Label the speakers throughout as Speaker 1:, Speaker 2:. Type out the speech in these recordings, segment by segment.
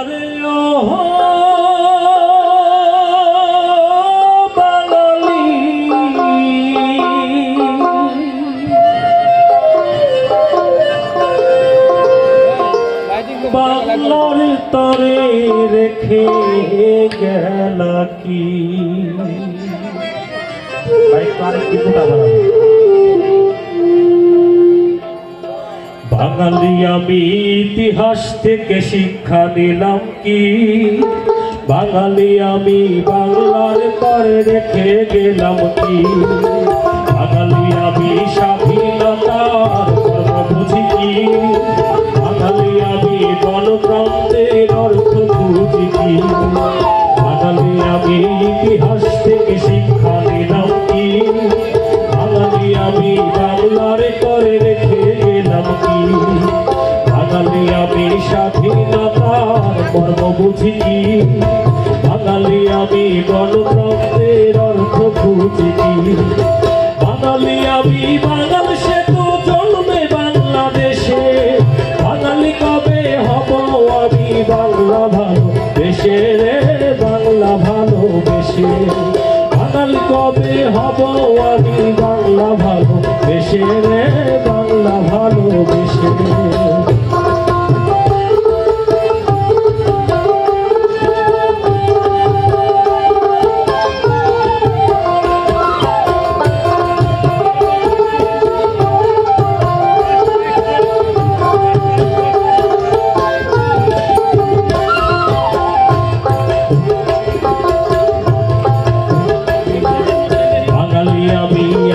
Speaker 1: বাংলারে ও বাঙালি বাংলার তরে রেখে গেলা কি বাঙালি আমি ইতিহাস থেকে শিক্ষা নিলাম কি বাঙালি আমি বাংলার তরে রেখে গেলাম কি বাঙালি আমি স্বাধীনতার ধর্ম বুঝি কি বাঙালি আমি গণতন্ত্রের অর্থ বুঝি কি বাঙালি আমি ইতিহাস থেকে শিক্ষা নিলাম কি বাঙালি আমি বাংলার তরে রেখে গেলাম কি বাঙালি আমি স্বাধীনতার মর্ম বুঝি কি বাঙালি আমি গণতন্ত্রের অর্থ বুঝি কি বাঙালি আমি বাঙাল সেতু জন্মে বাংলাদেশে বাঙালি কবে হব আমি বাংলা ভালোবেসে রে বাংলা ভালোবেসে বাঙালি কবে হব আমি বাংলা ভালোবেসে রে বাংলা ভালোবেসে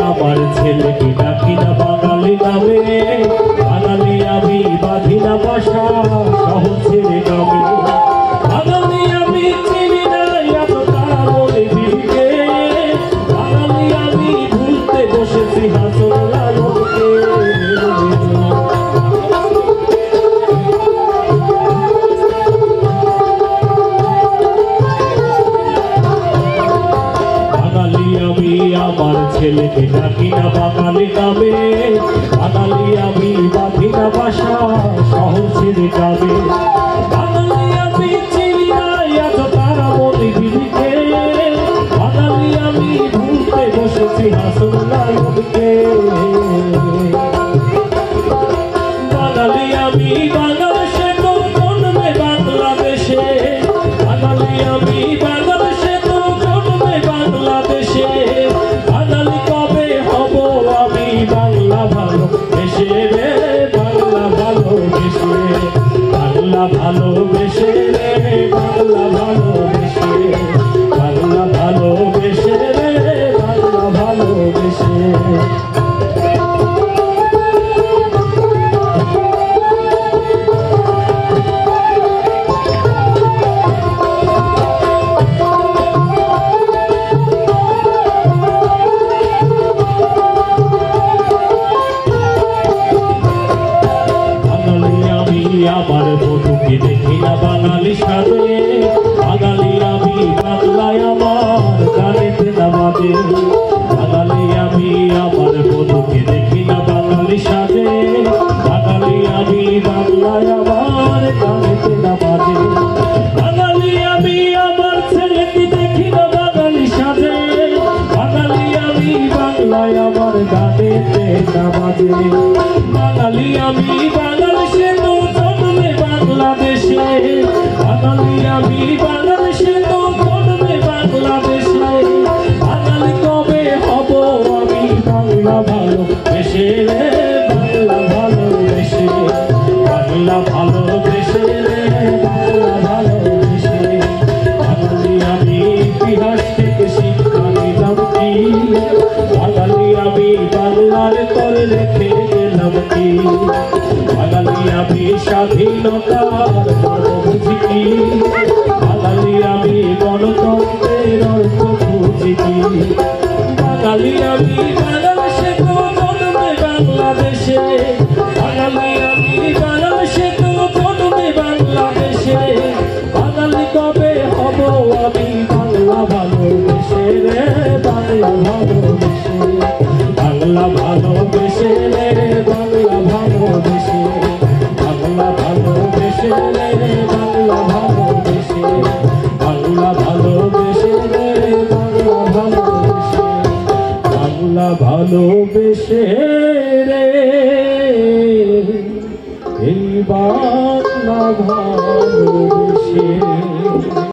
Speaker 1: আমার ছেলেকে ডাকি না বাঙালি নামে বাঙালি আমি বাঁধি না বাসা শহর ছেড়ে নামে বাঙালি আমি চিনি না বলে দিকে বাঙালি আমি ভুলতে বসেছি হাসন লালনকে আমি আমার ছেলেকে ডাকি না বাঙালি নামে বাঙালি আমি বাঁধি না বাসা শহর ছেড়ে যাবে বাঙালি আমি চিনি না এত তারা বলি দিদিকে বাঙালি আমি ভুলতে বসেছি হাসন লালনকে বাঙালি আমি বাঙাল সেতু জন্মে বাংলাদেশে বাঙালি আমি বাঙাল সেতু জন্মে বাংলাদেশে বাঙালি কবে হব আমি বাংলা ভালোবেসে রে বাংলা ভালোবেসে বাংলা ভালোবেসে রে বাংলা ভালোবেসে বাংলা ভালোবেসে রে বাংলা ভালোবেসে আমার বধুকে দেখি না বাঙালি সাজে বাঙালি আমি বাংলায় আমার গানেতে নামাজে বাঙালি আমি আমার বধুকে দেখি না বাঙালি সাজে বাঙালি আমি বাংলায় আমার গানেতে নামাজে বাঙালি আমি আমার ছেলেকে দেখি না বাঙালি সাজে বাঙালি আমি বাংলায় আমার গানেতে নামাজে বাঙালি আমি বাঙাল সেতু জন্মে বাংলাদেশে বাঙালি আমি বাঙাল সেতু জন্মে বাংলাদেশে বাঙালি কবে হব আমি বাংলা ভালোবেসে রে বাংলা ভালোবেসে বাংলা ভালোবেসে রে বাংলা ভালোবেসে বাঙালি আমি ইতিহাস থেকে শিক্ষা নিলাম কি বাঙালি আমি বাংলার তরে রেখে গেলাম কি বাঙালি আমি স্বাধীনতার মর্ম বুঝি কি বাঙালি আমি গণতন্ত্রের অর্থ বুঝি কি বাঙালি আমি বাঙাল সেতু জন্মে বাংলাদেশে বাঙালি আমি বাঙাল সেতু জন্মে বাংলাদেশে বাঙালি কবে হব আমি বাংলা ভালোবেসে রে বাংলা ভালোবেসে বাংলা ভালোবেসে রে বাংলা ভালোবেসে বাংলা ভালোবেসে রে বাংলা ভালো ভালোবেসে রে এই বাংলা ভালোবেসে।